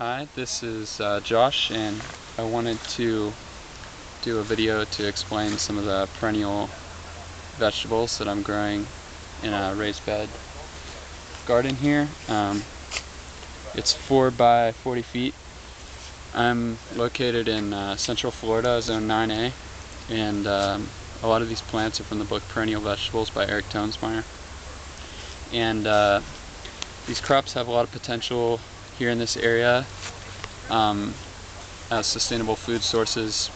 Hi, this is Josh, and I wanted to do a video to explain some of the perennial vegetables that I'm growing in a raised bed garden here. It's 4 by 40 feet. I'm located in Central Florida, Zone 9A, and a lot of these plants are from the book Perennial Vegetables by Eric Toensmeyer. And these crops have a lot of potential here in this area as sustainable food sources,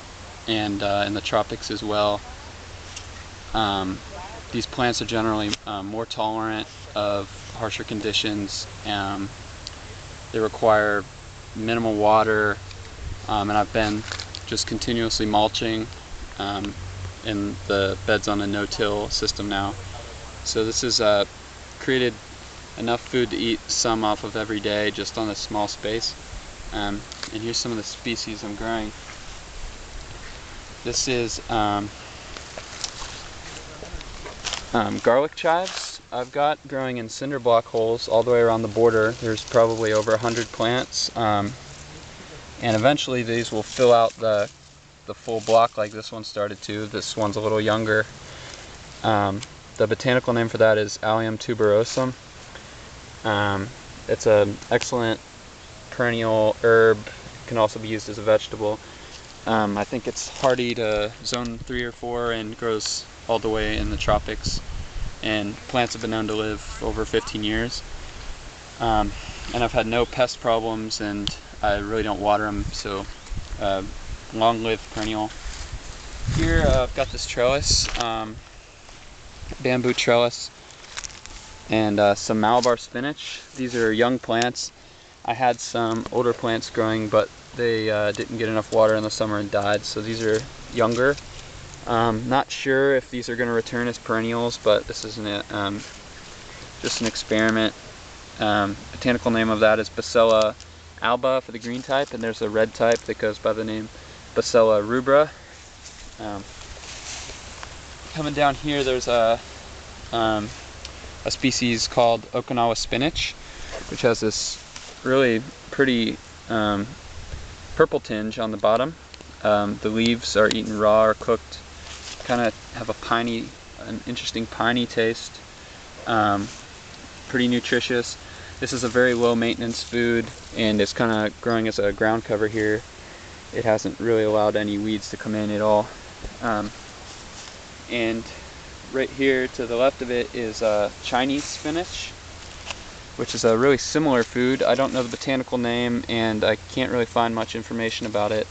and in the tropics as well. These plants are generally more tolerant of harsher conditions. They require minimal water, and I've been just continuously mulching in the beds on a no-till system now. So this has created enough food to eat some off of every day just on this small space. And here's some of the species I'm growing. This is garlic chives I've got growing in cinder block holes all the way around the border. There's probably over 100 plants, and eventually these will fill out the full block like this one started to. This one's a little younger. The botanical name for that is Allium tuberosum. It's an excellent perennial herb. It can also be used as a vegetable. I think it's hardy to zone 3 or 4 and grows all the way in the tropics. And plants have been known to live over 15 years. And I've had no pest problems, and I really don't water them, so long-lived perennial. Here I've got this trellis, bamboo trellis, and some Malabar spinach. These are young plants. I had some older plants growing, but they didn't get enough water in the summer and died, so these are younger. Not sure if these are going to return as perennials, but this is just an experiment. Botanical name of that is Basella alba for the green type, and there's a red type that goes by the name Basella rubra. Coming down here, there's a species called Okinawa Spinach, which has this really pretty purple tinge on the bottom. The leaves are eaten raw or cooked. Kind of have an interesting piney taste. Pretty nutritious. This is a very low maintenance food, and it's kind of growing as a ground cover here. It hasn't really allowed any weeds to come in at all. And right here to the left of it is Chinese spinach, which is a really similar food. I don't know the botanical name, and I can't really find much information about it.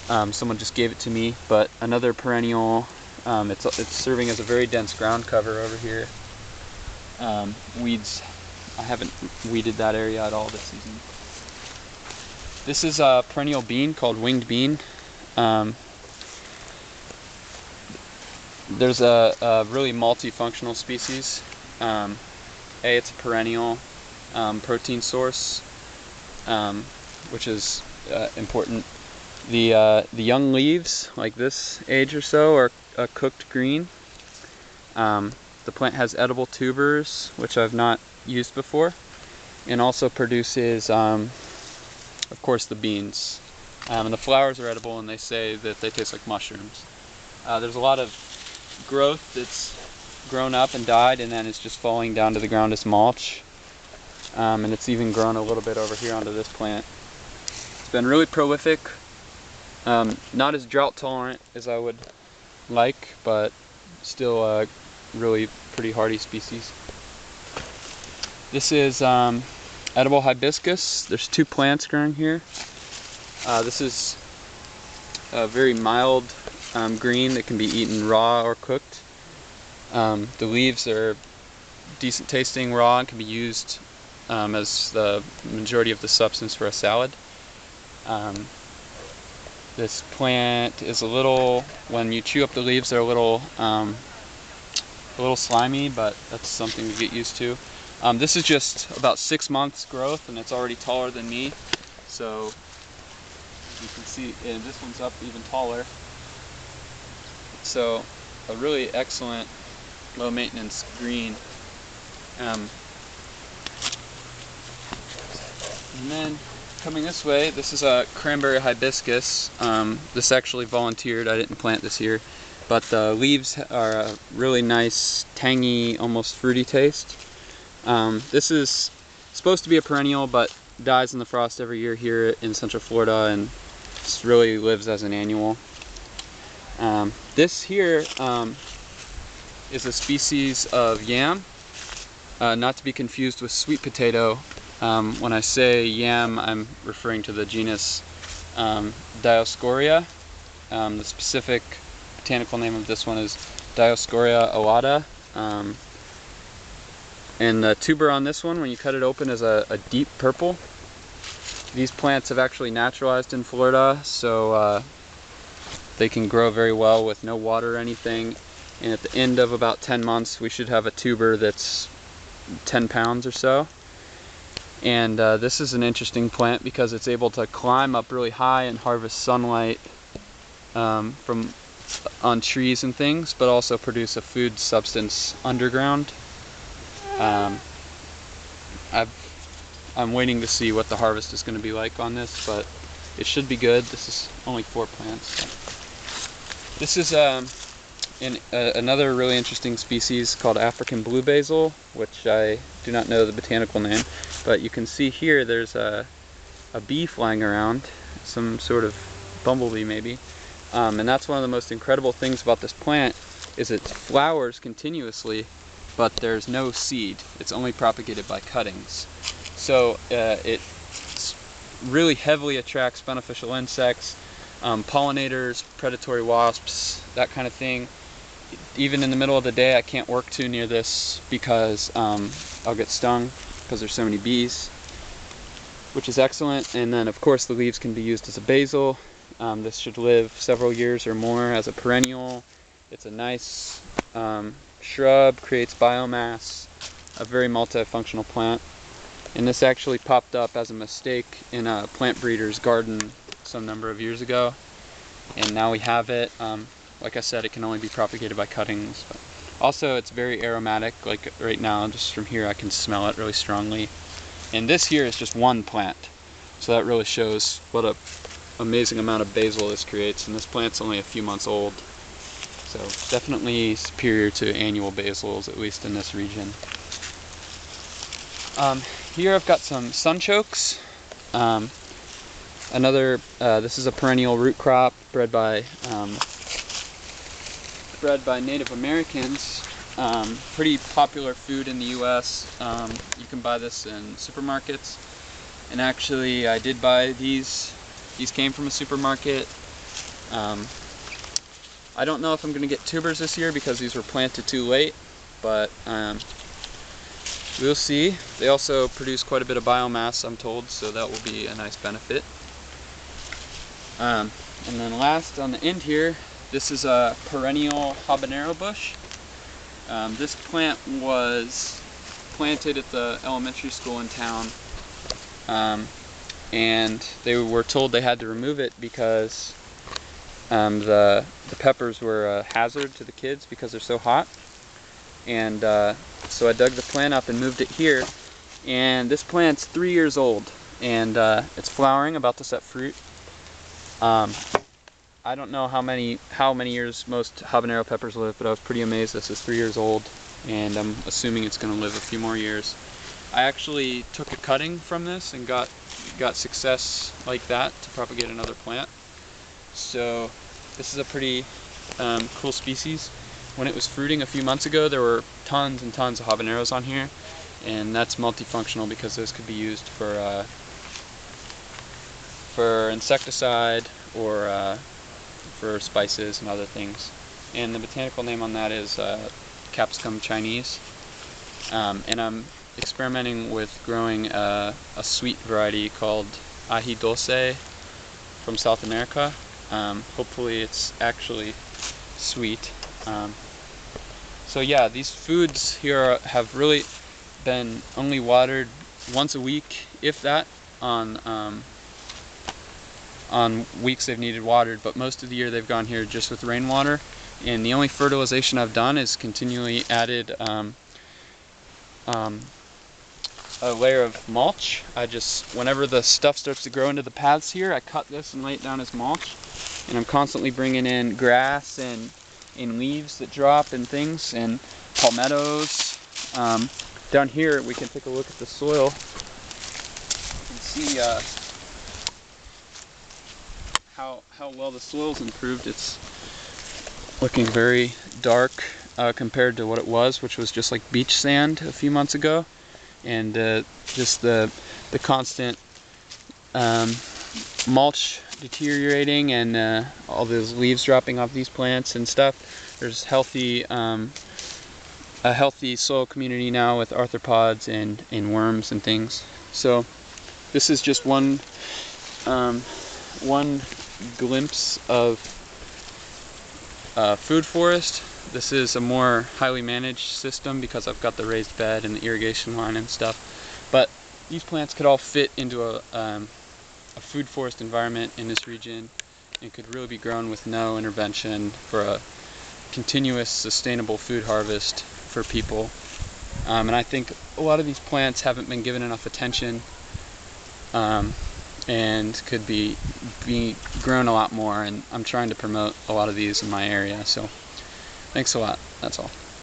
Someone just gave it to me, but another perennial. It's serving as a very dense ground cover over here. Weeds, I haven't weeded that area at all this season. This is a perennial bean called winged bean. There's a really multifunctional species. It's a perennial protein source, which is important. The young leaves, like this age or so, are cooked green. The plant has edible tubers, which I've not used before, and also produces, of course, the beans. And the flowers are edible, and they say that they taste like mushrooms. There's a lot of growth that's grown up and died, and then it's just falling down to the ground as mulch. And it's even grown a little bit over here onto this plant. It's been really prolific. Not as drought tolerant as I would like, but still a really pretty hardy species. This is edible hibiscus. There's 2 plants growing here. This is a very mild green that can be eaten raw or cooked. The leaves are decent tasting raw and can be used as the majority of the substance for a salad. This plant is when you chew up the leaves, they're a little slimy, but that's something to get used to. This is just about 6 months growth, and it's already taller than me. So you can see, and this one's up even taller. So a really excellent low maintenance green. And then coming this way, this is a Cranberry Hibiscus. This actually volunteered, I didn't plant this year, but the leaves are a really nice, tangy, almost fruity taste. This is supposed to be a perennial, but dies in the frost every year here in Central Florida, and just really lives as an annual. This here is a species of yam, not to be confused with sweet potato. When I say yam, I'm referring to the genus Dioscorea. The specific botanical name of this one is Dioscorea alata. And the tuber on this one, when you cut it open, is a deep purple. These plants have actually naturalized in Florida, so they can grow very well with no water or anything. And at the end of about 10 months, we should have a tuber that's 10 pounds or so. And this is an interesting plant because it's able to climb up really high and harvest sunlight on trees and things, but also produce a food substance underground. I'm waiting to see what the harvest is going to be like on this, but it should be good. This is only 4 plants. So. This is another really interesting species called African Blue Basil, which I do not know the botanical name, but you can see here there's a bee flying around, some sort of bumblebee maybe, and that's one of the most incredible things about this plant is it flowers continuously, but there's no seed. It's only propagated by cuttings. So it really heavily attracts beneficial insects, pollinators, predatory wasps, that kind of thing. Even in the middle of the day, I can't work too near this because I'll get stung because there's so many bees, which is excellent. And then of course the leaves can be used as a basil. This should live several years or more as a perennial. It's a nice shrub, creates biomass, a very multifunctional plant. And this actually popped up as a mistake in a plant breeder's garden some number of years ago, and now we have it. Like I said, it can only be propagated by cuttings, but also it's very aromatic. Like right now, just from here I can smell it really strongly. And this here is just one plant, so that really shows what a amazing amount of basil this creates. And this plant's only a few months old, so definitely superior to annual basils, at least in this region. Here I've got some sunchokes. This is a perennial root crop bred by Native Americans. Pretty popular food in the U.S. You can buy this in supermarkets, and actually I did buy these. These came from a supermarket. I don't know if I'm going to get tubers this year because these were planted too late, but we'll see. They also produce quite a bit of biomass, I'm told, so that will be a nice benefit. And then last on the end here, this is a perennial habanero bush. This plant was planted at the elementary school in town, and they were told they had to remove it because the peppers were a hazard to the kids because they're so hot. And so I dug the plant up and moved it here, and this plant's 3 years old, and it's flowering, about to set fruit. I don't know how many years most habanero peppers live, but I was pretty amazed this is 3 years old, and I'm assuming it's going to live a few more years. I actually took a cutting from this and got success like that to propagate another plant. So this is a pretty cool species. When it was fruiting a few months ago, there were tons and tons of habaneros on here, and that's multifunctional because those could be used for insecticide or for spices and other things. And the botanical name on that is Capsicum Chinese. And I'm experimenting with growing a sweet variety called ají dulce from South America. Hopefully it's actually sweet. So yeah, these foods here have really been only watered once a week, if that, on weeks they've needed watered, but most of the year they've gone here just with rainwater. And the only fertilization I've done is continually added a layer of mulch. Whenever the stuff starts to grow into the paths here, I cut this and lay it down as mulch. And I'm constantly bringing in grass and leaves that drop and things, and palmettos. Down here we can take a look at the soil. You can see how well the soil's improved. It's looking very dark compared to what it was, which was just like beach sand a few months ago. And just the constant mulch deteriorating and all those leaves dropping off these plants and stuff. There's a healthy soil community now with arthropods and worms and things. So this is just one glimpse of food forest. This is a more highly managed system because I've got the raised bed and the irrigation line and stuff. But these plants could all fit into a food forest environment in this region and could really be grown with no intervention for a continuous sustainable food harvest for people. And I think a lot of these plants haven't been given enough attention and could be grown a lot more, and I'm trying to promote a lot of these in my area. So thanks a lot. That's all.